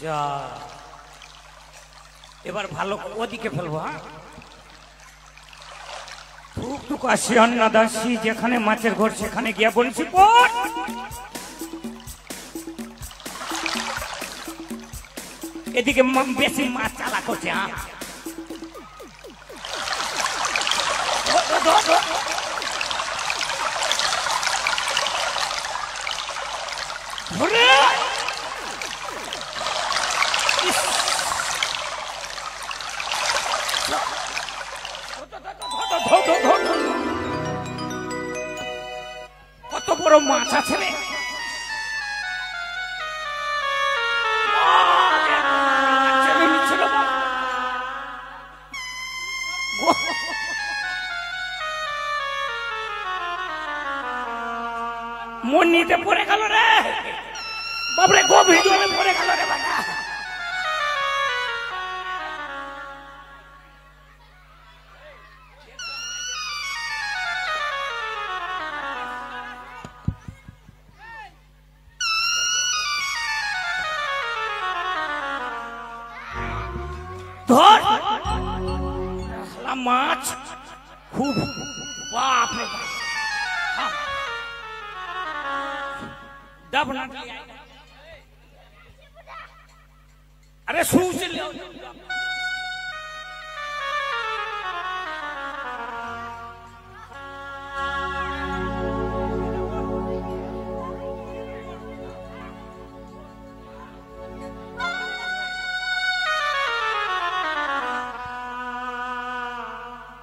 যা এবার ভালো ওদিকে ফেলবো। হ্যাঁ টুক আসি অন্না দাসী যেখানে মাছের ঘর সেখানে গিয়া বলছি পর এদিকে বেশি মাছ চালা করছে। হ্যাঁ কত বড় মাছ আছে রে। মন্নিতে পড়ে গেল রে বাবরে, গভীর জলে পড়ে গেল রে বাবা। ধর মাছ খুব বাপরে বাপ। अरे सूच ले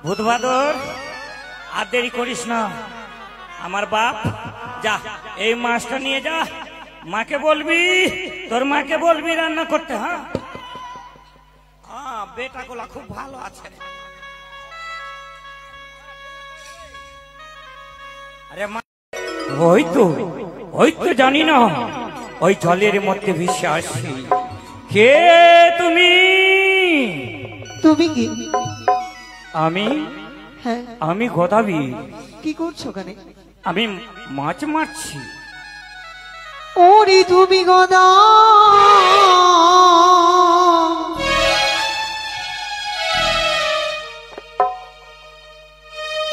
ভূত বাদর আর দেরি করিস না। আমার বাপ যা এই মাছটা নিয়ে যা, মাকে বলবি, তোর মাকে বলবি রান্না করতে। হ্যাঁ হ্যাঁ বেটা গুলা খুব ভালো আছে। আরে ওই তো জানি না, ওই জলের মধ্যে ভেসে আসি। কে তুমি? তুমি কি? আমি হ্যাঁ আমি গোদাবি। কি করছো ওখানে? আমি মাছ মারছি। ওরে তুমি গদা,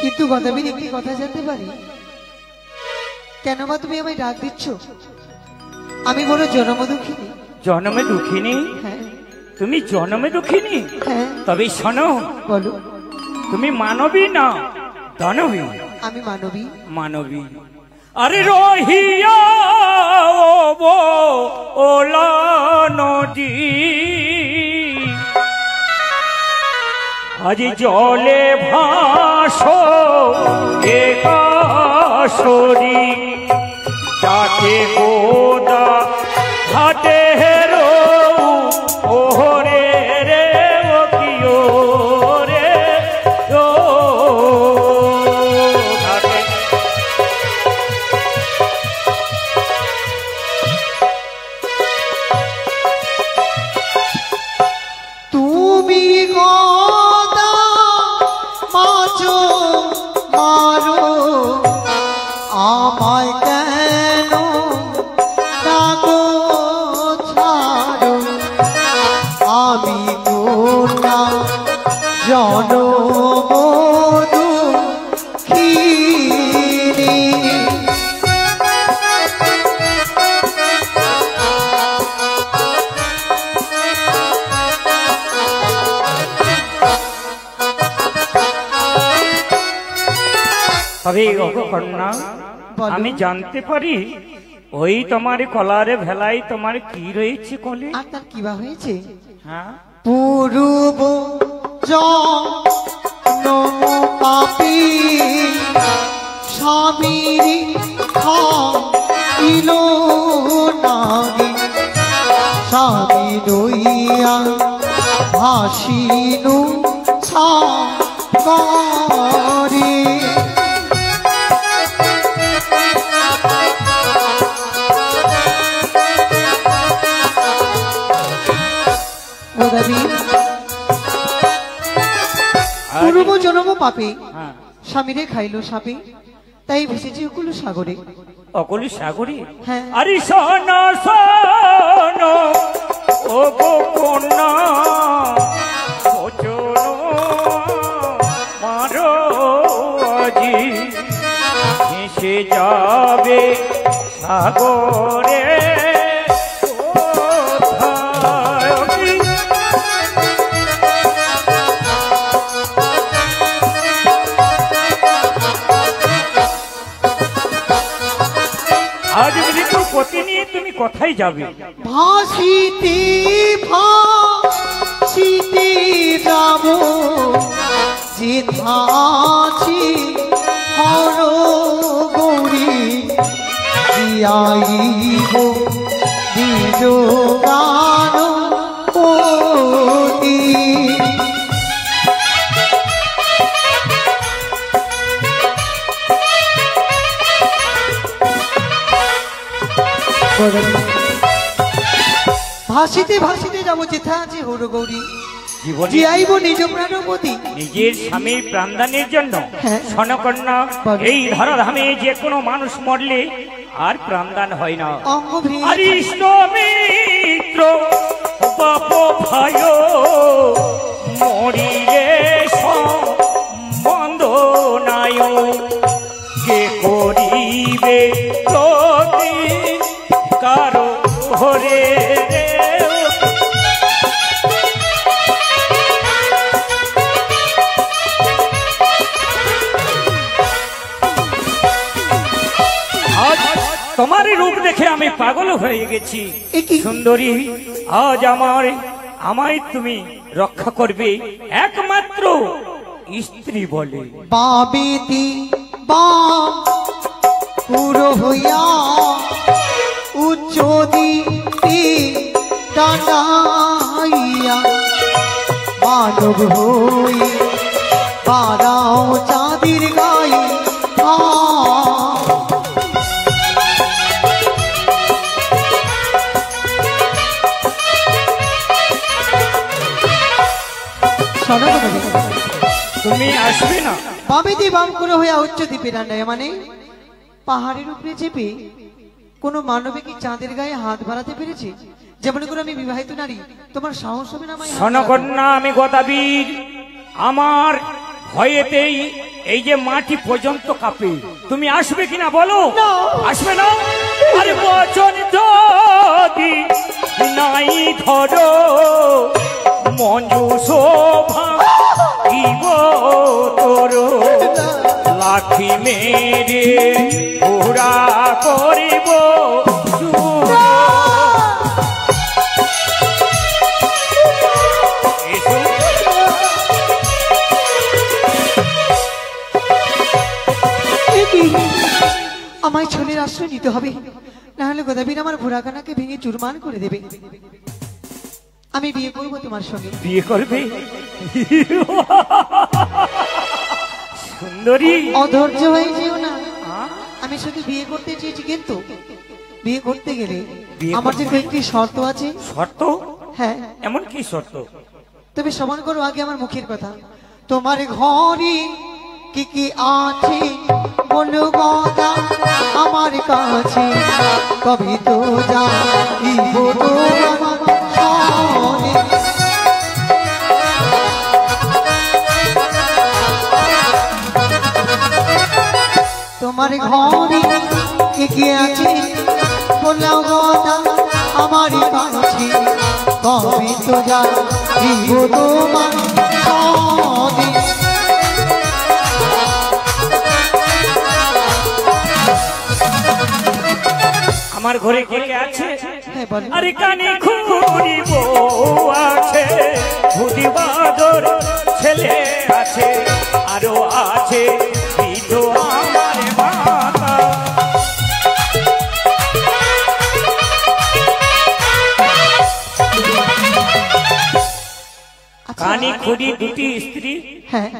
কিন্তু গদাবির একটি কথা জানতে পারি? কেন বা তুমি আমায় ডাক দিচ্ছ? আমি বড় জনম দুঃখিনী। জন্মে দুঃখিনী? হ্যাঁ। তুমি জন্মে দুঃখিনী? হ্যাঁ। তবে শোনো, বলো। তুমি মানবী না দানবী? আমি মানবী। মানবী। আরে রহিয়া ওলা নদী, আজ জলে ভাসো একাশরী, যাকে গোদা ঘাটে হেরো ওরে রে ও কিও রে ও ঘাটে। তুমি গদা মাছ মারো, আমায় কেন ডাকো ছাড়ো? আমি কোনা জনম দুঃখিনী। তবে কন্যা, আমি জানতে পারি ওই তোমার কলারে ভেলাই তোমার কি রয়েছে কলে? আর তার কিবা হয়েছে? হ্যাঁ পূর্ব জন্ম পাপী স্বামীর খাইল নাগে, স্বামী রইয়া ভাসিনু সাগরে। পূর্ব জন্ম পাপে স্বামীরে খাইল সাপে, তাই ভেসেছে অকুল সাগরে। অকুল সাগরে? হ্যাঁ। আরে শোনো শোনো ও গো কন্যা বচন মারো আজি ভেসে যাবে সাগরে আজ মৃত্যু পতি নিয়ে তুমি কোথায় যাবে? ভাসিতে ভাসিতে যাব যেথাছি হর গৌরী দিয়াইব দিল গান পতি। ভাসিতে ভাসিতে যাব যেথা আছে হর গৌরী জীবনে জিয়াইব নিজ প্রাণপতি। নিজের স্বামীর প্রাণদানের জন্য হ্যাঁ। স্বর্ণকন্যা এই ধরাধামে যে কোনো মানুষ মরলে আর প্রাণদান হয় না। অঙ্গ ভেঙে আর ইষ্ট মিত্র বাপ ভাই মরিলে সম্বন্ধ নাই কে করিবে প্রতি কারো হরে তোমার রূপ দেখে আমি পাগল হয়ে গেছি সুন্দরী। আজ আমায় তুমি রক্ষা করবে একমাত্র স্ত্রী বলে। বাবেতি বা পুরো হইয়া উচ্চ দিতে টানাইয়া মানব হই পারাও চাঁদির গায়ে তুমি আসবে না? বামেদি বাম করে হইয়া উচ্চ দ্বীপে ডান্ডায় মানে পাহাড়ের উপরে চেপে কোন মানবে কি চাঁদের গায়ে হাত বাড়াতে পেরেছে? যেমন করে আমি বিবাহিত নারী, তোমার সাহস হবে না? স্বর্ণকন্যা আমি গদাবীর, আমার ভয়েতেই এই যে মাটি পর্যন্ত কাঁপে। তুমি আসবে কিনা বলো? আসবে না? আরে বচন যদি নাই ধরো মঞ্জু শোভা ইব তোর লাঠি মেরে ঘোড়া করিব। আমায় ছেলের আশ্রয় নিতে হবে, না হলে গদাবীর আমার ঘোড়াখানাকে ভেঙে চুরমার করে দেবে। আমি বিয়ে করবো তোমার সঙ্গে। বিয়ে করবে? সুন্দরী অধৈর্য হয়ে যেও না। আমি শুধু বিয়ে করতে চেয়েছি, কিন্তু বিয়ে করতে গেলে আমার যে কয়েকটি শর্ত আছে। শর্ত? হ্যাঁ। এমন কি শর্ত? তুমি সমান করো আগে আমার মুখের কথা। তোমার ঘরে কি কি আছে বলো গদা আমার কাছে, কবি তো যাইব তোমার সনে। তোমার ঘরে কি কি আছে বলো গদা আমার কাছে, কবি তো যাইব তোমার সনে। আমার ঘরে কে কে আছে? আরে কানে খুঁড়ি বউ আছে, ভুদি বাদর ছেলে আছে, আরো আছে আমার মাতা। কানে খুঁড়ি দুটি স্ত্রী,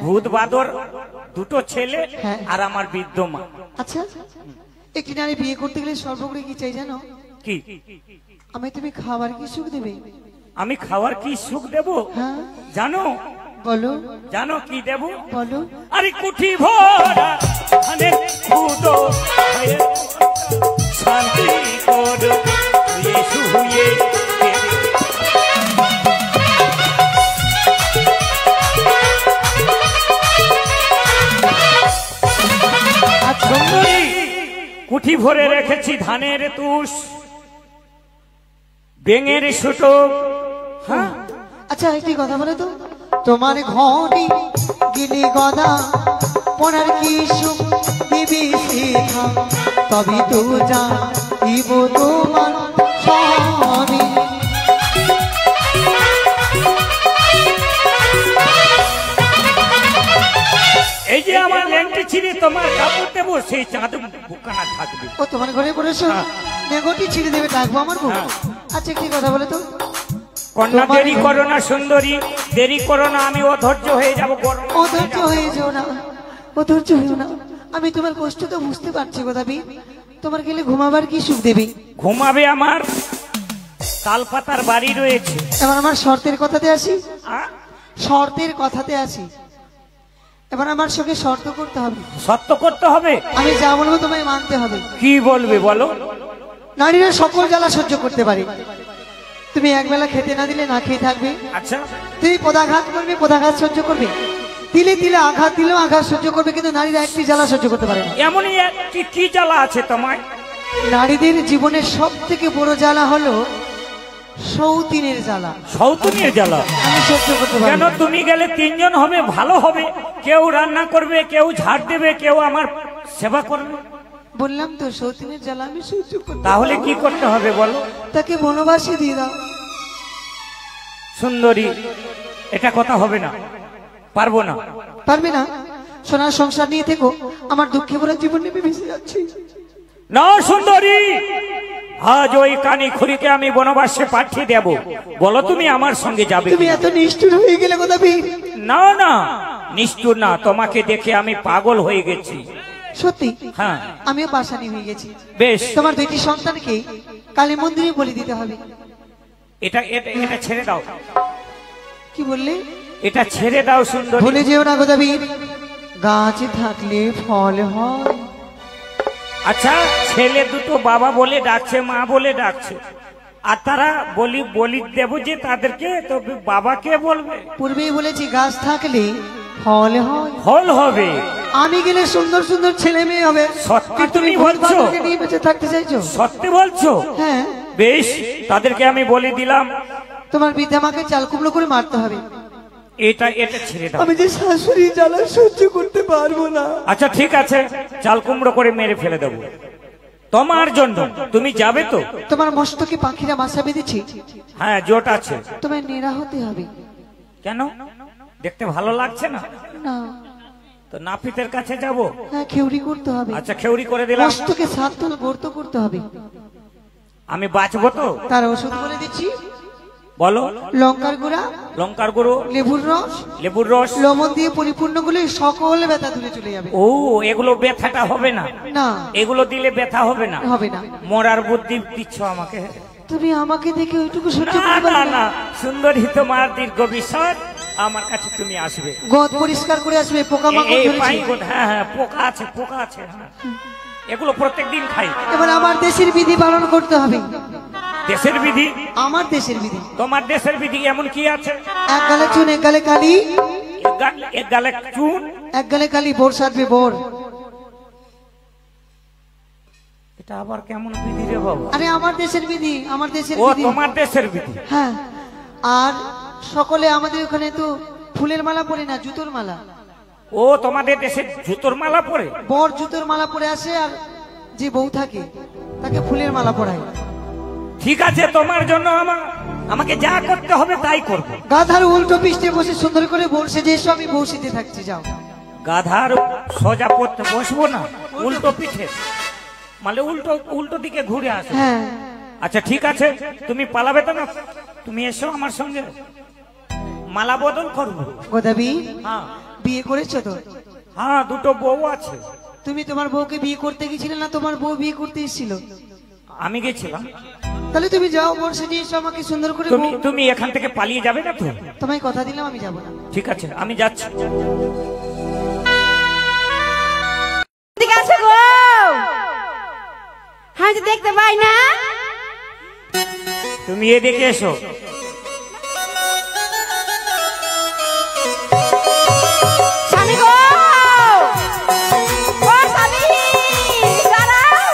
ভূত বাদর দুটো ছেলে, আর আমার বৃদ্ধ মা। আচ্ছা, একটি নারী বিয়ে করতে গেলে সর্বোপরি কি চাই জানো? কি? আমি তুমি খাবার কি সুখ দেবে? আমি খাওয়ার কি সুখ দেব জানো? বলো। জানো কি দেব? বলো। আরে কুঠি ভরা ধানের খুদো শান্তি কর শুয়ে কুঠি ভরে রেখেছি ধানের তুষ, বেঙের সুটোক। হ্যাঁ আচ্ছা একটি কথা বলে তো, তোমার ঘরে গিলি গদা পড়ার কি সুখ দিবি শিখা, তবে তো জানিব তোমার স্বামী। এই যে আমার ল্যাংটি ছিঁড়ে তোমার কাপড় দেবো, সেই চাঁদ বুকানা থাকবে। ও তোমার ঘরে পড়েছো, নেগোটি ছিঁড়ে দেবে, ডাকবো আমার বউ। আচ্ছা একটি কথা বলে তো, কন্যা দেরি করো না সুন্দরী, দেরি করো না, আমি অধৈর্য হয়ে যাবো। অধৈর্য হয়ে যাও না, অধৈর্য হয়েও না, আমি তোমার কষ্ট তো বুঝতে পারছি গো দাবি। তোমার গেলে ঘুমাবার কি সুখ দেবী? ঘুমাবে আমার তালপাতার বাড়ি রয়েছে। এবার আমার শর্তের কথাতে আসি, শর্তের কথাতে আসি। এবার আমার সঙ্গে শর্ত করতে হবে। সত্য করতে হবে? আমি যা বলবো তোমায় মানতে হবে। কি বলবে বলো? নারীরা সকল জ্বালা সহ্য করতে পারে, তুমি একবেলা খেতে না দিলে না খেয়ে থাকবে। আচ্ছা তুমি পদাঘাত করবে, পদাঘাত সহ্য করবে, তিলে তিলে আঘাত দিলেও আঘাত সহ্য করবে, কিন্তু নারীরা একটি জ্বালা সহ্য করতে পারে না। এমনই একটি কি জ্বালা আছে তোমার? নারীদের জীবনের সব থেকে বড় জ্বালা হলো সৌতিনের জ্বালা। সৌতিনের জ্বালা আমি সহ্য করতে পারি কেন? না। তুমি গেলে তিনজন হবে, ভালো হবে, কেউ রান্না করবে, কেউ ঝাড় দেবে, কেউ আমার সেবা করবে। বললাম তো সৌতিনের জ্বালা আমি সহ্য করতে। তাহলে কি করতে হবে বলো? তাকে বনবাসী দিয়ে দাও। সুন্দরী, এটা কথা হবে না, পারবো না। পারবে না? সোনার সংসার নিয়ে থেকো, আমার দুঃখে ভরা জীবন নেমে ভেসে যাচ্ছি। না সুন্দরী, আজ ওই কানি খুড়িকে আমি বনবাসে পাঠিয়ে দেব। বলো তুমি আমার সঙ্গে যাবে? তুমি এত নিষ্ঠুর হয়ে গেলে গোদাবি। না না, নিষ্ঠুর না, তোমাকে দেখে আমি পাগল হয়ে গেছি। সত্যি? হ্যাঁ আমিও পাশানি হয়ে গেছি। বেশ, তোমার দুইটি সন্তানকে কালী মন্দিরে বলি দিতে হবে। এটা এটা এটা ছেড়ে দাও। কি বললে? এটা ছেড়ে দাও সুন্দরী। ভুলে যেও না গোদাবি, গাছে থাকলে ফল হয়। আচ্ছা, ছেলে দুটো বাবা বলে ডাকছে, মা বলে ডাকছে, আর তারা বলি বলি দেব যে তাদেরকে, তো বাবাকে বলবে। পূর্বেই বলেছি গাছ থাকলে ফল হয়। ফল হবে। আমি গেলে সুন্দর সুন্দর ছেলে মেয়ে হবে। সত্যি আর তুমি বলছো? বাবাকে নিয়ে বেঁচে থাকতে চাইছো? সত্যি বলছো? হ্যাঁ। বেশ, তাদেরকে আমি বলে দিলাম। তোমার বিদ্যামাকে চাল কুমড়ো করে মারতে হবে। এটা এটা ছেড়ে দাও। আমি যে শাশুড়ি জ্বালা সহ্য করতে পারবো না। আচ্ছা ঠিক আছে, চাল কুমড়ো করে মেরে ফেলে দেবো তোমার জন্য। তুমি যাবে তো? তোমার মস্তকে পাখিরা বাসা বেঁধেছে। হ্যাঁ, জোট আছে। তোমায় নেড়া হতে হবে। কেন? দেখতে ভালো লাগছে না? না। তো নাপিতের কাছে যাব? হ্যাঁ, খেউরি করতে হবে। আচ্ছা, খেউরি করে দিলাম। মস্তকে 7 তল গর্ত করতে হবে। আমি বাঁচবো তো? তার ওষুধ বলে দিচ্ছি। বলো। লঙ্কার গুঁড়া, লঙ্কার গুঁড়ো, লেবুর রস, লেবুর রস, লবণ দিয়ে পরিপূর্ণ করলে সকল ব্যথা দূরে চলে যাবে। ও, এগুলো ব্যথাটা হবে না? না, এগুলো দিলে ব্যথা হবে না? হবে না। মরার বুদ্ধি দিচ্ছ আমাকে? তুমি আমাকে দেখে ওইটুকু সহ্য না করতে না পারবে না না। সুন্দরী, তোমার দীর্ঘ বিশ্বাস, আমার কাছে তুমি আসবে। গদ পরিষ্কার করে আসবে, পোকামাকড় এই ধরেছে। পাইগোট, হ্যাঁ হ্যাঁ, পোকা আছে, পোকা আছে, হ্যাঁ। এগুলো প্রত্যেকদিন খাই। এবার আমার দেশের বিধি পালন করতে হবে। দেশের বিধি? আমার দেশের বিধি। তোমার দেশের বিধি এমন কি আছে? এক গালে চুন, এক গালে কালি। এক গালে চুন, এক গালে কালি, বোর সাজবে বোর। এটা আবার কেমন বিধি রে বাবা? আরে আমার দেশের বিধি, আমার দেশের ও, বিধি। তোমার দেশের বিধি? হ্যাঁ। আর সকলে আমাদের ওখানে তো ফুলের মালা পরে না, জুতোর মালা। ও, তোমাদের দেশে জুতোর মালা পরে? বর জুতোর মালা পরে আসে, আর যে বউ থাকে তাকে ফুলের মালা পরায়। ঠিক আছে, তোমার জন্য আমাকে যা করতে হবে তাই করবো। গাধার উল্টো পৃষ্ঠে বসে সুন্দর করে বলছে যে এসো, আমি বসিতে থাকছি, যাও। গাধার সোজা পড়তে বসবো না, উল্টো পিঠে, মানে উল্টো উল্টো দিকে ঘুরে আসো। হ্যাঁ। আচ্ছা ঠিক আছে, তুমি পালাবে তো না? তুমি এসো আমার সঙ্গে, মালা বদল করবো। গোদাবি, হ্যাঁ বিয়ে করেছো তো? হ্যাঁ, দুটো বউ আছে। তুমি তোমার বউকে বিয়ে করতে গেছিলে না তোমার বউ বিয়ে করতে এসেছিল? আমি গেছিলাম। তাহলে তুমি যাও, বর সেজে এসো, আমাকে সুন্দর করে তুমি বউ। তুমি এখান থেকে পালিয়ে যাবে না তো? তোমায় কথা দিলাম আমি যাবো না। ঠিক আছে, আমি যাচ্ছি। ঠিক আছে গো, আমি তো দেখতে পাই না। তুমি এদিকে এসো। স্বামী গো, ও স্বামী, দাঁড়াও।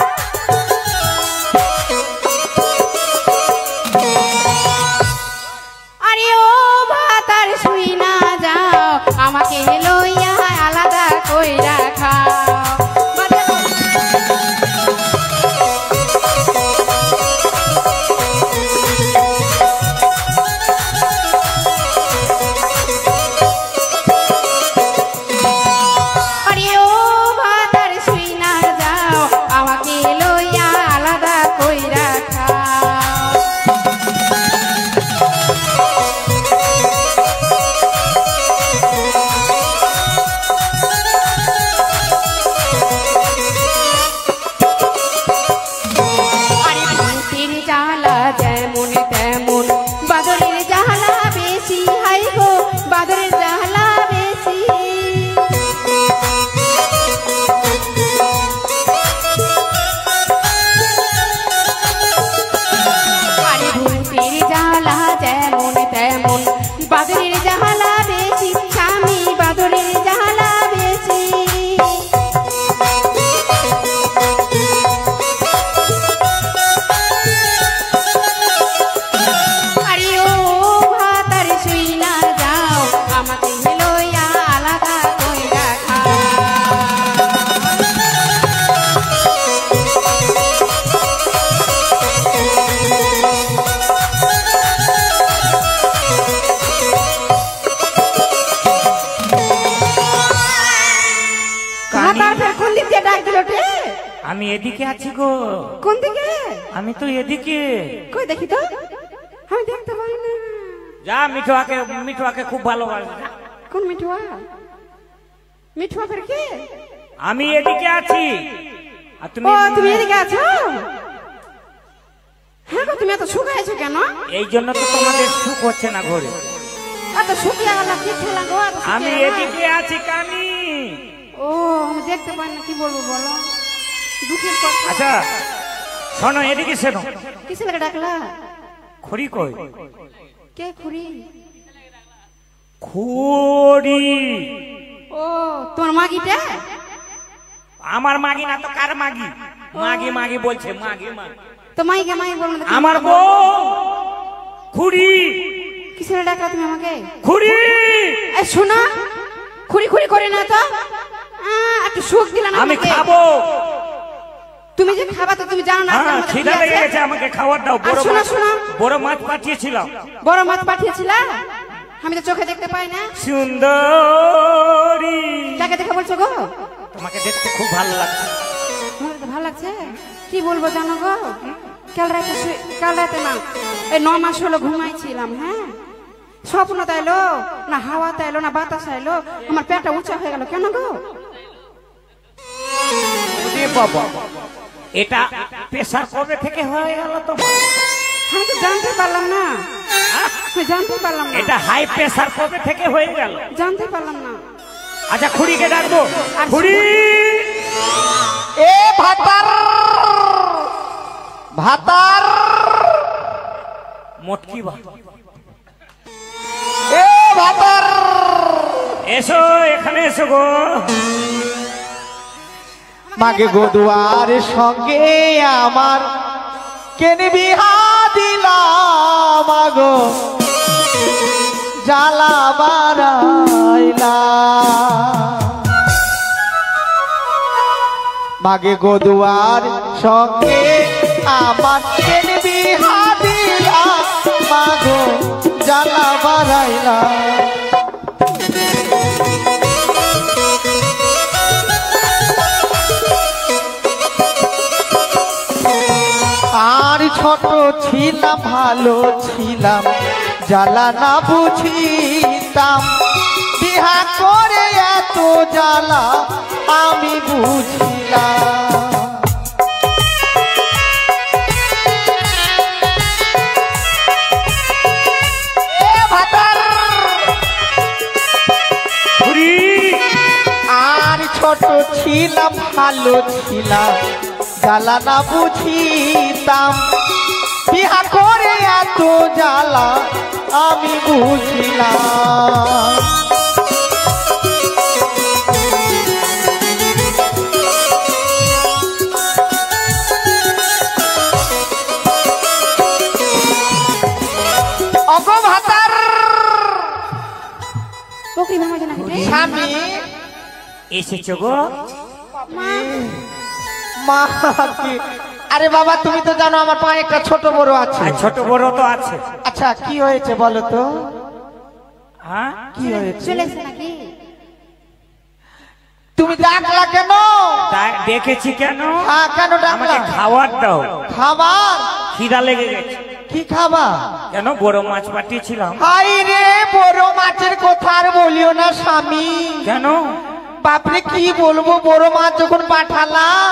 আমি এদিকে আছি গো। কোন দিকে? আমি তো এদিকে। কই দেখি তো, আমি দেখতে পাই না। যা মিঠুয়াকে খুব ভালোবাসে। কোন মিঠুয়া? মিঠুয়া ফের কে? আমি এদিকে আছি আর ও তুমি এদিকে আছো? হ্যাঁ গো, তুমি এত শুকাইছো কেন? এই জন্য তো তোমাদের সুখ হচ্ছে না ঘরে। এত শুকিয়ে গেল কি খেলা গো? আমি এদিকে আছি কানি। ও আমি দেখতে পাই না, কি বলবো বলো, দুঃখের কথা। আচ্ছা শোনো, এদিকে শোনো। কিসে লাগে ডাকলা? খুড়ি কই? কে খুড়ি? খুড়ি ও তোমার মাগিটা? আমার মাগি না তো কার মাগি? মাগি মাগি বলছে, মাগি মাগি। তো মাইকে মাই বলো না। আমার বউ খুড়ি। কিসে ডাকলা তুমি আমাকে? খুড়ি এই শোনা, খুড়ি খুড়ি করে না তো, একটু সুখ দিলা না। আমি খাবো। তুমি যে খাবা তো তুমি জানো না? হ্যাঁ, খিদা লেগে গেছে, আমাকে খাবার দাও। বড় মাছ পাঠিয়েছিলাম। বড় মাছ পাঠিয়েছিলা? আমি তো চোখে দেখতে পাই না। সুন্দরী। কাকে দেখে বলছো গো? তোমাকে দেখতে খুব ভালো লাগছে। তোমার তো ভালো লাগছে, কি বলবো জানো গো, কাল রাতে না, এই 9 মাস হলো ঘুমাইছিলাম। হ্যাঁ, স্বপ্ন তাইলো না, হাওয়া তাইলো না, বাতাস আইলো, আমার পেটটা উঁচা হয়ে গেল। কেন গো? বাবা, এটা প্রেসার কবে থেকে হয়ে গেল তোমার? হ্যাঁ তো জানতে পারলাম না, জানতে পারলাম না। এটা হাই প্রেসার কবে থেকে হয়ে গেল? জানতে পারলাম না। আচ্ছা খুড়িকে ডাকবো। খুড়ি এ ভাতার ভাতার মোটকি বা এ ভাতার, এসো এখানে এসো গো। মাগে গো দুয়ার সঙ্গে আমার কেনে বিহা দিলাম, মাগো জ্বালা বাড়াইলা। মাগে গো দুয়ার সঙ্গে আমার কেনে বিহা দিলাম, মাগো জ্বালা বাড়াইলা। আর ছোট ছিলাম, ভালো ছিলাম, জ্বালা না বুঝিতাম, বিহা করে এত জ্বালা আমি বুঝিলাম। আর ছোট ছিলাম, ভালো ছিলাম, জ্বালা না বুঝিতাম, বিহা করে এত জ্বালা আমি বুঝিলাম। অগো ভাতার বকরি ভাঙা জানা রে স্বামী এসেছো গো। মা কি? আরে বাবা, তুমি তো জানো আমার পায়ে একটা ছোট বড় আছে। ছোট বড় তো আছে। আচ্ছা কি হয়েছে বলো তো? হ্যাঁ কি হয়েছে? চলেছে নাকি? তুমি ডাকলা কেন? দেখেছি কেন? হ্যাঁ, কেন ডাকলা? আমাকে খাবার দাও। খাবার? খিদা লেগে গেছে। কি খাবার? কেন বড় মাছ পাঠিয়েছিলাম। হাই রে, বড় মাছের কথা আর বলিও না স্বামী। কেন? বাপরে কি বলবো, বড় মাছ যখন পাঠালাম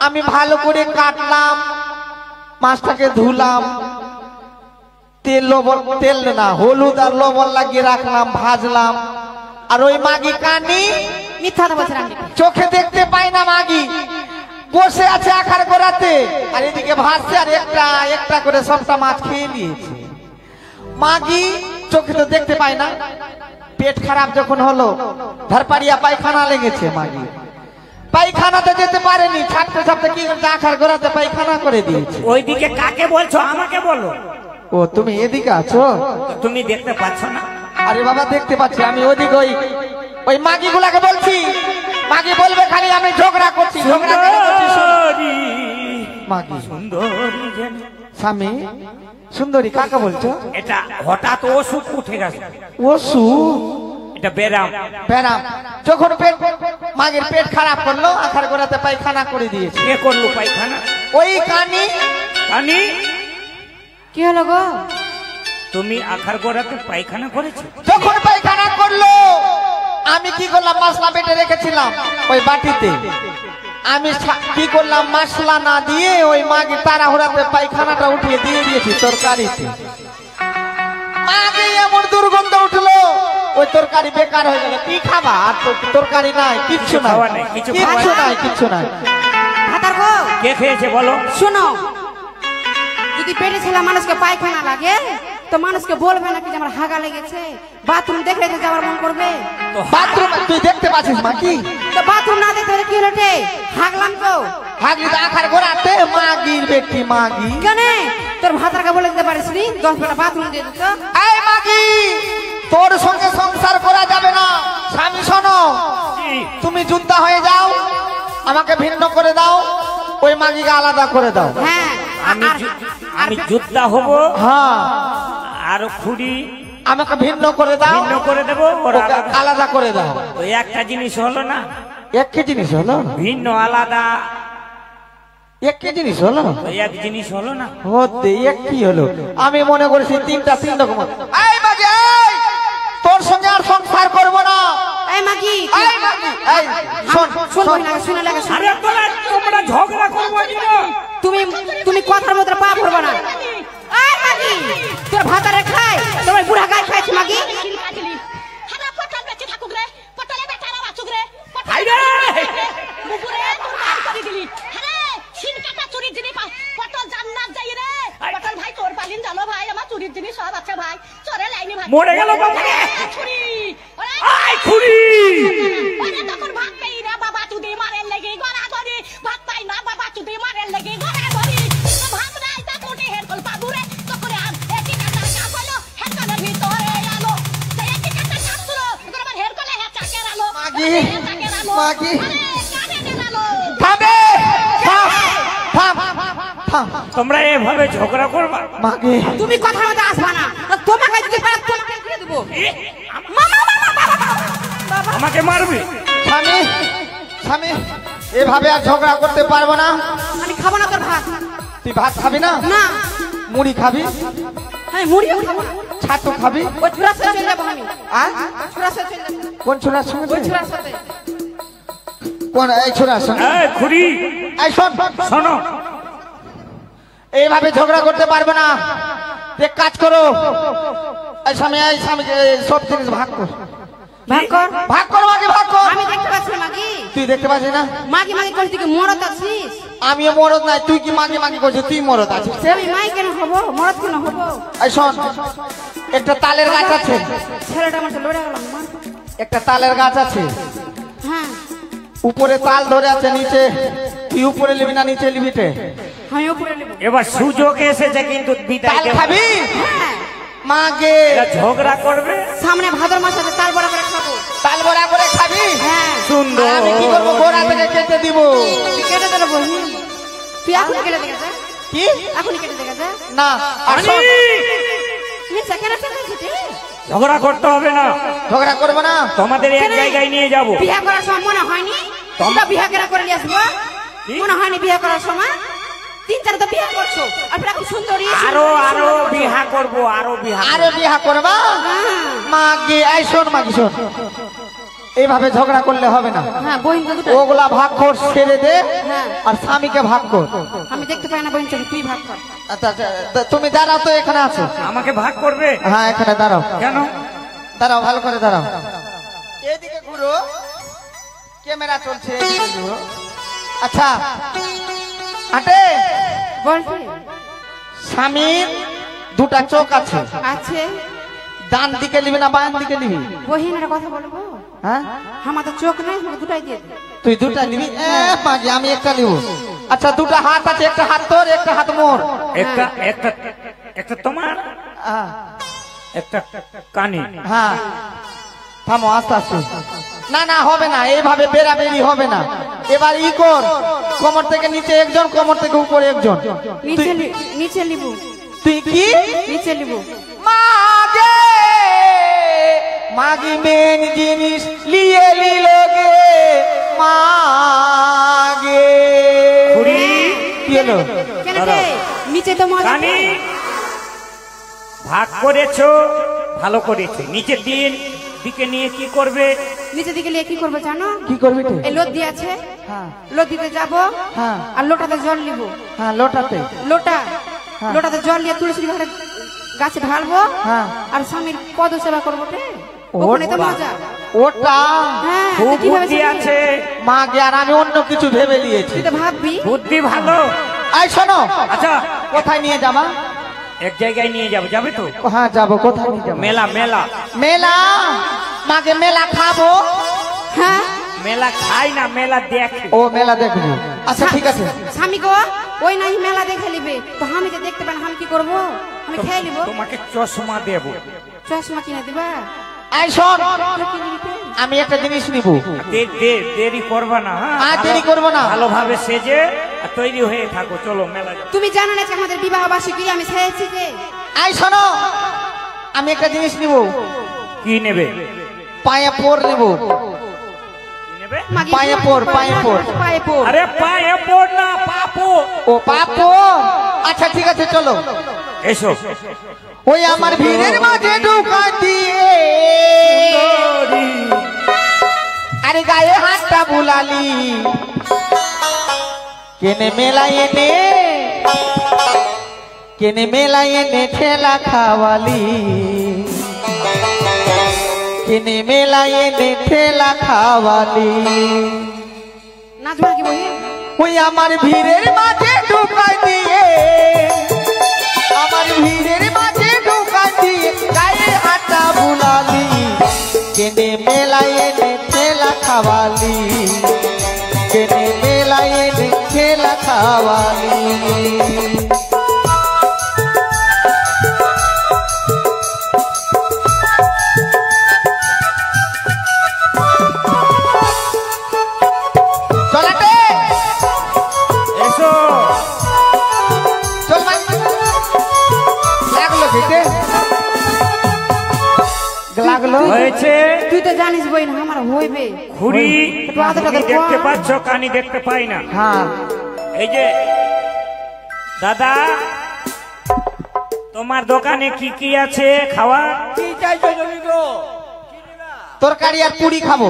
আমি ভালো করে কাটলাম, মাছটাকে ধুলাম, তেল না হলুদ আর লবণ লাগিয়ে রাখলাম, ভাজলাম। আর ওই মাগি কানি মিথ্যা কথা বলছিলাম। চোখে দেখতে পাই না, মাগি বসে আছে আখার গোড়াতে, আর এদিকে ভাজছে, আর একটা একটা করে সবটা মাছ খেয়ে নিয়েছে। মাগি চোখে তো দেখতে পাই না, পেট খারাপ যখন হলো ধরপাড়িয়া পায়খানা লেগেছে। মাগি পায়খানাতে যেতে পারেনি, ছাড়তে ছাড়তে কি করছে, আখার গোড়াতে পায়খানা করে দিয়েছে। ওইদিকে কাকে বলছো? আমাকে বলো। ও তুমি এদিকে আছো? তুমি দেখতে পাচ্ছ না? আরে বাবা দেখতে পাচ্ছি, আমি ওদিকে ওই মাগি গুলাকে বলছি। মাগি বলবে খালি আমি ঝগড়া করছি, ঝগড়া করছি। সুন্দরী মাগি সুন্দরী যেন। স্বামী সুন্দরী কাকে বলছো? এটা হঠাৎ অসুখ উঠে গেছে। ওষুধ? এটা বেরাম। ব্যারাম। যখন পেট মাগের পেট খারাপ করলো আখার গোড়াতে পায়খানা করে দিয়েছে। কে করলো পায়খানা? ওই কানি। কানি কি হলো গো? তুমি আখার গোড়াতে পায়খানা করেছো? যখন পায়খানা করলো আমি কি করলাম, মশলা বেটে রেখেছিলাম ওই বাটিতে। আমি কি করলাম, মশলা না দিয়ে ওই মাগি তাড়াহুড়াতে পায়খানাটা উঠিয়ে দিয়ে দিয়েছি তরকারিতে। মাগে এমন দুর্গন্ধ উঠলো ওই তরকারি বেকার হয়ে গেল। কি খাবা? আর তরকারি নাই, কিচ্ছু নাই, কিচ্ছু নাই, কিচ্ছু নাই। ভাতার গো কে খেয়েছে বলো? শোনো, যদি পেটে ছেলে মানুষকে পায়খানা লাগে তো মানুষকে বলবে নাকি যে আমার হাগা লেগেছে? বাথরুম দেখলে তো যাওয়ার মন করবে। বাথরুম তুই দেখতে পাচ্ছিস মা? কি তো বাথরুম না দেখতে হলে কি হলো রে? হাগলাম তো। হাগলি তো আখার গোড়াতে মাগির বেটি মাগি। কেন তোর ভাতারকে বলে দিতে পারিস নি 10 বেলা বাথরুম দিয়ে দিত? এই মাগি, তোর সঙ্গে সংসার করা যাবে না। স্বামী শোনো, তুমি যুদ্ধা হয়ে যাও, আমাকে ভিন্ন করে দাও, ওই মাগিকে আলাদা করে দাও। হ্যাঁ, আমি যোদ্ধা হব। হ্যাঁ, আর খুঁড়ি আমাকে ভিন্ন করে দাও, ভিন্ন করে দেবো, ওরা ওকে আলাদা করে দাও। ওই একটা জিনিস হলো না, একই জিনিস হলো, ভিন্ন আলাদা একই জিনিস হলো, ওই এক জিনিস হলো না। হতে একই হলো। আমি মনে করেছি তিন রকম। এই মাগি, এই তোর সঙ্গে আর সংসার করব না। এই মাগি, এই মাগি, এই শোন শুন শোন, শুনে লাগে। আরে তোমরা ঝগড়া করবো না। তুমি কথার মধ্যে পা ভরবে না। এই মাগি, তোর ভাতারে খাই, তোমার বুড়া গাই খাইছে মাগি। হানা পটল বেঁচে থাকুক রে, পটলে বেটারা বাঁচুক রে। হাই রে মুগুরে তোর কাজ করে দিলি। আরে শিন কাটা চুরির জিনিস পটল জান্নাত যাই রে। পটল ভাই তোর পালিন জানো ভাই, আমার চুরির জিনিস সব আছে ভাই। চরে লাইনি ভাই মরে গেল বাবা রে। চুরি ওরে আই খুঁড়ি ওরে তখন ভাত পেই রে বাবা চুদি মারের লাগি গড়া গড়ি। ভাত পাই না বাবা চুদি মারের লাগি গড়া গড়ি। তো ভাত নাই তা কোটে হেড কল পাবু রে। তো করে আম একই কাটা কাজ হলো, হেড কলের ভিতরে আলো। তো একই কাটা কাজ হলো, তোর আমার হেড কলে হেড চাকের আলো। মাগি, মাগি, কানে দেনালো থামে, থাম, থাম, থাম। তোমরা এভাবে ঝগড়া করবা? মাগি, তুমি কথার মধ্যে আসবা না, তোমাকে যদি পারে তোমাকে দিয়ে দেবো। আমাকে মারবে? স্বামী, স্বামী, এভাবে আর ঝগড়া করতে পারবো না। আমি খাবো না তোর ভাত। তুই ভাত খাবি না? না, মুড়ি খাবি? আমি মুড়িও খাবো না। ছাতু খাবি? ওই ছোড়ার সাথে চলে যাবো আমি। আর ছোড়ার সাথে চলে যাবো। কোন ছোড়ার সঙ্গে? ওই ছোড়ার সাথে। কোন এই ছোড়ার সঙ্গে? এই খুঁড়ি এই শোন, শোনো, এইভাবে ঝগড়া করতে পারবো না। এক কাজ করো, এই স্বামী, এই স্বামীকে সব জিনিস ভাগ কর। ভাগ কর। ভাগ কর মাগি, ভাগ কর। আমি দেখতে পাচ্ছি না মাগি। তুই দেখতে পাচ্ছিস না? মাগি মাগি করছিস, তুই কি মরদ আছিস? আমিও মরদ নাই, তুই কি মাগি মাগি করছিস? তুই মরদ আছিস। আমি মাই কেন হবো, মরদ কেন হবো? এই শোন, একটা তালের গাছ আছে, ছেলেটা আমার তো লড়ে গেলাম। একটা তালের গাছ আছে, হ্যাঁ, উপরে তাল ধরে আছে, নিচে তুই উপরে নিবি না নিচে নিবি? আমি উপরে নেবো। এবার সুযোগ এসেছে কিন্তু বিদায় তাল দেওয়ার। খাবি? হ্যাঁ, মাগে এরা ঝগড়া করবে। সামনে ভাদ্র মাস আছে, তাল বড়া করে খাবো। তাল বড়া করে খাবি? হ্যাঁ, সুন্দর। আর আমি কি করবো? গোড়া থেকে কেটে দিব। তুই কেটে দেবো বহি। তুই এখনই কেটে দেখেছে? কি? এখনই কেটে দেখেছে? না, আর আনি! শোন, তুই সেকেন্ড আছে। ঝগড়া করতে হবে না, ঝগড়া করবো না। তোমাদের এক জায়গায় নিয়ে যাব। বিয়ে করার সময় মনে হয়নি তোমরা বিয়ে করে নিয়ে আসবো? কি? মনে হয়নি বিয়ে করার সময়? 3-4 তো বিয়ে করছো, আর খুব সুন্দরী। আরো আরো বিহা করব, আরো বিহা আরে বিহা করবা? মাগে, এই শোন মাগি, শোন, এইভাবে ঝগড়া করলে হবে না। হ্যাঁ, বহিন তো দুটো। ওগুলা ভাগ কর, ছেড়ে দে, হ্যাঁ। আর স্বামীকে ভাগ কর। আমি দেখতে পাই না বহিন, চল তুই ভাগ কর। আচ্ছা, আচ্ছা, তুমি দাঁড়াও তো, এখানে আছো। আমাকে ভাগ করবে? হ্যাঁ, এখানে দাঁড়াও, কেন? দাঁড়াও, ভালো করে দাঁড়াও। এদিকে ঘুরো, ক্যামেরা চলছে, এদিকে ঘুরো। আচ্ছা, আটে বল। স্বামীর দুটা চোখ আছে, আছে। ডান দিকে নিবি না বাম দিকে নিবি? বহিন একটা কথা বলবো? হ্যাঁ, আমার তো চোখ নেই, আমাকে দুটাই দিয়ে দে। তুই দুটা নিবি? মাগি, আমি একটা নিব। আচ্ছা, দুটা হাত আছে, একটা হাত তোর, একটা হাত মোর। একটা একটা একটা তোমার, হ্যাঁ, একটা কানে। হ্যাঁ, থামো, আস্তে আস্তে। না না, হবে না, এইভাবে বেরাবেরি হবে না। এবার ই কর, কোমর থেকে নিচে একজন, কোমর থেকে উপরে একজন। নিচে লিবু। তুই কি? নিচে লিবু। মাগে, মাগি মেন জিনিস লিয়ে লিলোগে মাগে। খুড়ি কি হলো? কেন রে? নিচে তো মজা কানি ভাগ করেছো, ভালো করেছো। নিচের দিকে নিয়ে কি করবে? নিচে দিকে নিয়ে কি করবো জানো? কি করবি তুই? এই লদ্দি আছে, হ্যাঁ লদ্দিতে যাব, হ্যাঁ আর লোটাতে জল নিব। হ্যাঁ লোটাতে। হ্যাঁ। লোটাতে জল নিয়ে তুলসী ঘরে গাছে ঢালবো, হ্যাঁ। আর স্বামীর পদ সেবা করবো রে। ওখানে তো মজা। ওটা হ্যাঁ, খুব তুই কিভাবে বুদ্ধি শিখবি? আছে। মাগে, আর আমি অন্য কিছু ভেবে নিয়েছি। তুই তো ভাববি। বুদ্ধি ভালো। আই শোনো, আচ্ছা কোথায় নিয়ে যাবা? এক জায়গায় নিয়ে যাবো, যাবে তো? হ্যাঁ যাবো। কোথায় নিয়ে যাবো? মেলা মেলা মেলা। মাগে মেলা খাবো। হ্যাঁ, মেলা খাই না, মেলা দেখে। ও মেলা দেখবো। আচ্ছা ঠিক আছে। স্বামী গো, ওই নাই মেলা দেখে নিবে তো আমি যে দেখতে পান আমি কি করবো? আমি খেয়ে নিবো। তোমাকে চশমা দেবো। চশমা কিনে দিবা? আই শোন, তুই কিনে দিবি? আমি একটা জিনিস নিব। দেরি করবা না, হ্যাঁ? আর দেরি করবো না। ভালোভাবে সেজে আর তৈরি হয়ে থাকো। চলো মেলা যাবো। তুমি জানো না যে আমাদের বিবাহ বার্ষিকী আমি সেরেছি যে। আই শোনো, আমি একটা জিনিস নিব। কি নেবে? পায়ে পর নেব। কি নেবে? মাগি, পায়ে পর, পায়ে পর। পায়ে পর। আরে পায়ে পড় না, পাপো। ও পাপো। আচ্ছা ঠিক আছে চলো। এসো। ওই আমার ভিড়ের মাঝে ঢুকা দিয়ে আরে গায়ে হাতটা বুলালি, কেনে মেলায় এনে, কেনে মেলায় এনে ঠেলা খাওয়ালি, কেনে মেলায় এনে ঠেলা খাওয়ালি। নাচবা কি বহি? ওই আমার ভিড়ের মাঝে ঢুকা দিয়ে, আমার ভিড়ের মাঝে ঢুকা দিয়ে গায়ে হাতটা বুলালি, কেনে মেলায় এনে ঠেলা খাওয়ালি, কেনে মেলায় এনে ঠেলা খাওয়ালি। চলাতে এসো। চল ভাই, লাগলো খেতে, লাগলো। হয়েছে। তুই তো জানিস বই না আমার হইবে। খুড়ি একটু আদর আদর কর। দেখতে পাচ্ছ, কানি দেখতে পাই না। হ্যাঁ এই যে দাদা, তোমার দোকানে কি কি আছে খাওয়া? তরকারি আর পুরি খাবো।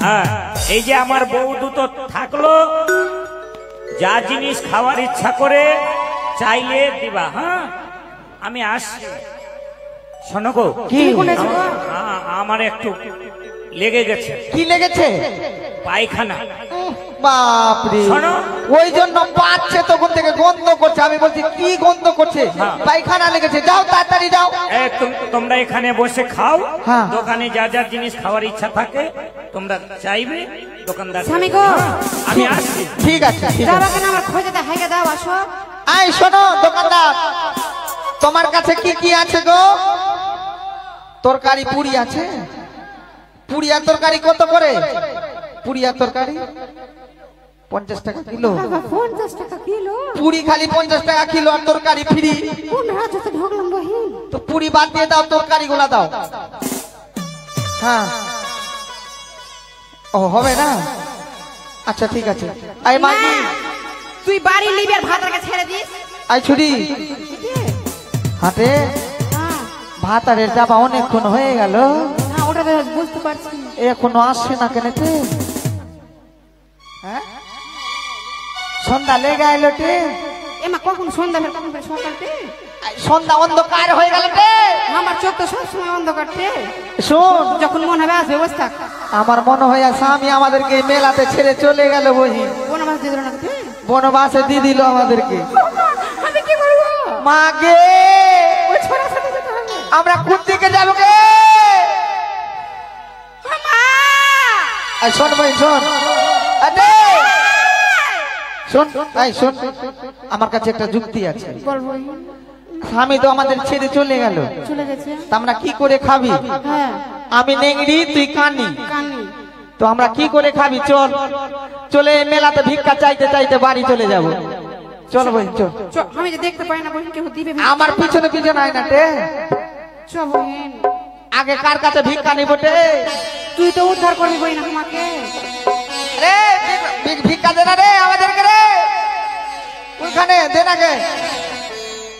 হ্যাঁ, এই যে আমার বউ দুটো থাকলো, যা জিনিস খাওয়ার ইচ্ছা করে চাইলে দিবা। হ্যাঁ, আমি আসছি। শোনো গো, কি তুমি কোনে আছো গো? আমার একটু লেগে গেছে কি লেগেছে? পায়খানা। বাপরে, শোনো। ওই জন্য পাচ্ছে তখন থেকে গন্ধ করছে। আমি বলছি কি গন্ধ করছে? হ্যাঁ। পায়খানা লেগেছে। যাও তাড়াতাড়ি যাও। তোমরা এখানে বসে খাও। হ্যাঁ। দোকানে যা যা জিনিস খাওয়ার ইচ্ছা থাকে তোমরা চাইবে, দোকানদার। স্বামী গো। আমি আসছি। ঠিক আছে ঠিক যাবা আছে। কেন? আমার খোঁজে দা হাইগা দাও, আসো। আই শোনো দোকানদার, তোমার কাছে কি কি আছে গো? তরকারি পুরি আছে? পুরি আর তরকারি কত করে? পুরি আর তরকারি 50 টাকা কিলো। বাবা 50 টাকা কিলো? পুরি খালি 50 টাকা কিলো আর তরকারি ফ্রি। কোন রাজ্যতে ঢুকলাম বহি? তো পুরি বাদ দিয়ে দাও, তরকারি গুলা দাও। হ্যাঁ, ও হবে না? আচ্ছা ঠিক আছে। আই মাগি, না, তুই বাড়ি লিবি আর ভাতটাকে ছেড়ে দিস। আই ছুরি হাটে হ্যাঁ, ভাত আর যাবা অনেকক্ষণ হয়ে গেল, হ্যাঁ, ওটা তো বুঝতে পারছি। এখনো আসছে না কেনেতে? হ্যাঁ, সন্ধ্যা লেগে আইলো তে, এমা কখন সন্ধ্যা ফের কখন ফের সকালতে? সন্ধ্যা অন্ধকার হয়ে গেল তে। আমার চোখ তো সবসময় অন্ধকারতে। শোন, যখন মন হবে আসবে বসে থাক। আমার মনে হয় স্বামী আমাদেরকে এই মেলাতে ছেড়ে চলে গেল। বহি কোন মাছ দিয়ে দিল না তে? বনবাসে দিয়ে দিল আমাদেরকে। আমি কি করবো? মাগে, ওই ছোড়ার সাথে যেতে হবে। আমরা কোন দিকে যাবো গে? আমা! আই শোন ভাই শোন, আরে শোন, আই শোন, আমার কাছে একটা যুক্তি আছে। বলবো। স্বামী তো আমাদের ছেড়ে চলে গেল, চলে গেছে। তা আমরা কি করে খাবি? হ্যাঁ, আমি নেংড়ি, তুই কানি, কানি। তো আমরা কি করে খাবি? চল, চলে এই মেলাতে ভিক্ষা চাইতে চাইতে বাড়ি চলে যাব। চল ভাই চল। আমি যে দেখতে পাই না বহিন কেউ দিবে। আমার পিছনে পিছনে আয় না তে। চ বহিন। আগে কার কাছে ভিক্ষা নিব রে? তুই তো উদ্ধার করবি বই না আমাকে। রে ভিক্ষা দে না রে আমাদেরকে রে, ওইখানে দে না গে,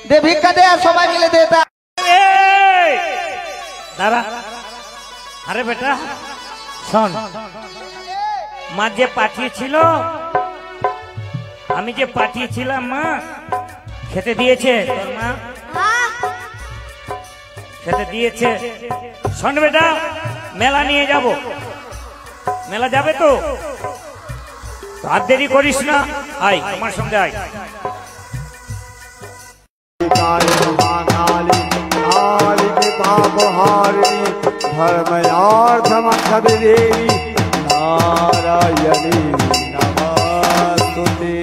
দে ভিক্ষা দে, আর সবাই মিলে দে। এই, দাঁড়া। আরে বেটা শোন, মা যে পাঠিয়েছিল, আমি যে পাঠিয়েছিলাম, মা খেতে দিয়েছে তোর মা? খেতে দিয়েছে। শোন বেটা, মেলা নিয়ে যাব, মেলা যাবে তো, আর দেরি করিস না, আয় আমার সঙ্গে আয়। ধর্ময়ার্থমখবিদেবী নারায়ণী নমস্তুতে।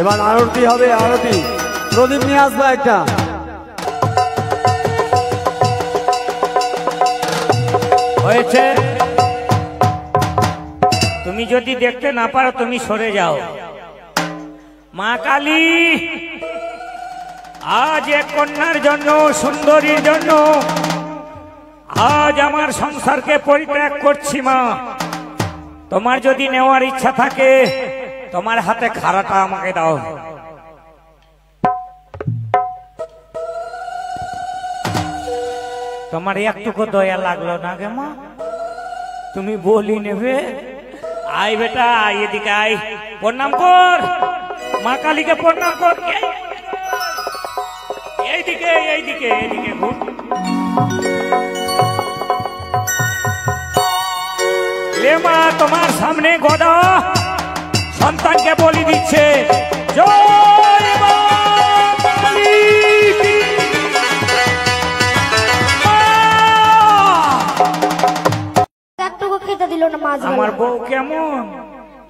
এবার আরতি হবে, আরতি। প্রদীপ নিয়ে আসবো একটা। হয়েছে, তুমি যদি দেখতে না পারো তুমি সরে যাও। মা কালী, আজ এক কন্যার জন্য, সুন্দরীর জন্য আজ আমার সংসারকে পরিত্যাগ করছি মা। তোমার যদি নেওয়ার ইচ্ছা থাকে তোমার হাতে খাড়াটা আমাকে দাও। তোমার একটুকু দয়া লাগলো না গে মা? তুমি বলি নেবে? আয় বেটা, আয় এদিকে আয়, প্রণাম কর, মা কালীকে প্রণাম কর। এইদিকে এইদিকে এইদিকে ঘুর। এ মা, তোমার সামনে গদা সন্তানকে বলি দিচ্ছে। জয় মা কালী। একটুকু খেতে দিল না মাছ। আমার বউ কেমন?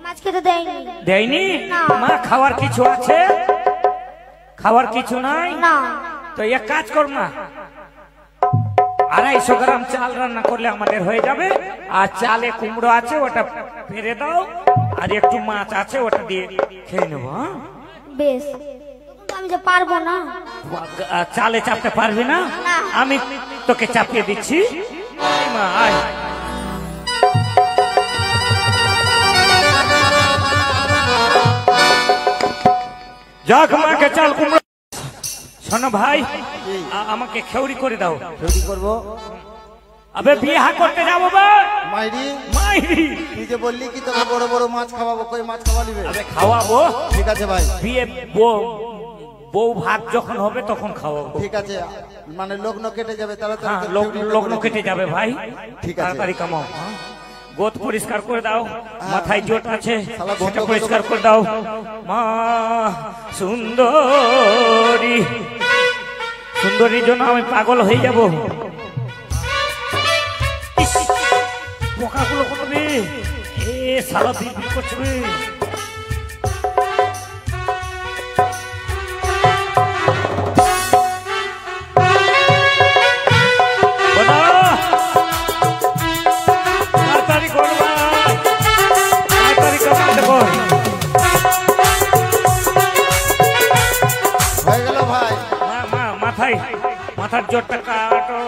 মাছ খেতে দেয়নি। দেয়নি? না। মা খাওয়ার কিছু আছে? খাওয়ার কিছু নাই? না। তো এক কাজ কর মা, 250 গ্রাম চাল রান্না করলে আমাদের হয়ে যাবে। আর চালে কুমড়ো আছে, ওটা ফেলে দাও, আর একটু মাছ আছে, ওটা দিয়ে খেয়ে নেবো। বেশ, কিন্তু আমি যে পারবো না। চালে চাপতে পারবি না? না। আমি তোকে চাপিয়ে দিচ্ছি। আয় মা, আয়। যাক, মাকে চাল কুমড়ো। শোনো ভাই, আমাকে খেউরি করে দাও। তৈরি করবো। আবে বিয়ে করতে যাবো বা মাইরি, মাইরি। তুই যে বললি কি তোকে বড় বড় মাছ খাওয়াবো, কই মাছ খাওয়ালিবে? আবে খাওয়াবো। ঠিক আছে ভাই, বিয়ে বউ ভাত যখন হবে তখন খাওয়াবো। ঠিক আছে। মানে লগ্ন কেটে যাবে, হ্যাঁ, তাড়াতাড়ি লগ্ন কেটে যাবে ভাই। ঠিক আছে। তাড়াতাড়ি কামাও। গোদ পরিষ্কার করে দাও, মাথায় জোট আছে শালা বন্ধ সেটা করে পরিষ্কার দাও। করে দাও। মা সুন্দরী, সুন্দরীর জন্য আমি পাগল হয়ে যাব। ইস, পোকাগুলো করবে, এ সারা দিন করছে। তাড়াতাড়ি করবা, তাড়াতাড়ি কামাতে কর। হয়ে গেল ভাই। মাথার জোরটা কাটো।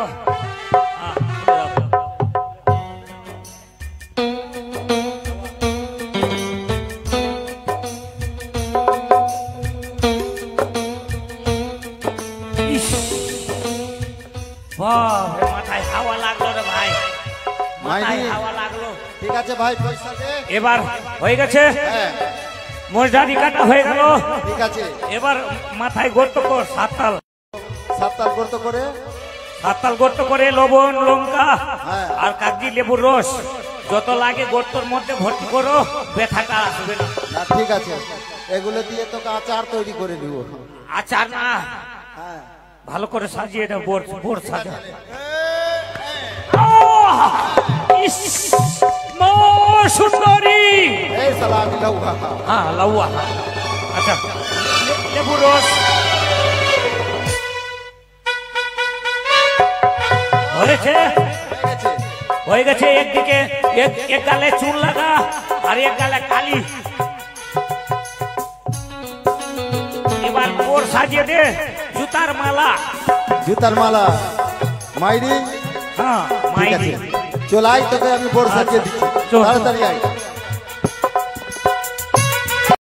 মাথায় হাওয়া লাগলো রে ভাই, মাথায় হাওয়া লাগলো। ঠিক আছে ভাই, পয়সা দে। এবার হয়ে গেছে, হ্যাঁ মশারি কাটা হয়ে গেল। ঠিক আছে। এবার মাথায় গর্ত কর, 7 তাল। 7 তাল গর্ত করে, 7 তাল গর্ত করে লবণ, লঙ্কা হ্যাঁ। আর কাগজি লেবুর রস যত লাগে গর্তর মধ্যে ভর্তি করো, ব্যথাটা আসবে না। না ঠিক আছে, এগুলো দিয়ে তোকে আচার তৈরি করে দিব। আচার না, হ্যাঁ ভালো করে সাজিয়ে দাও, বোর সাজা। ইস, মা সুন্দরী। এই শালা আমি লাউয়া। হ্যাঁ, লাউয়া। আচ্ছা, লেবু রস হয়েছে, হয়ে গেছে। একদিকে এক গালে চুল লাগা আর এক গালে কালি। এবার বোর সাজিয়ে দে, জুতার মালা। জুতার মালা মাইরি হ্যাঁ ঠিক আছে চল আয় তোকে আমি বর্ষা দিয়ে দিচ্ছি চল। তাড়াতাড়ি আয়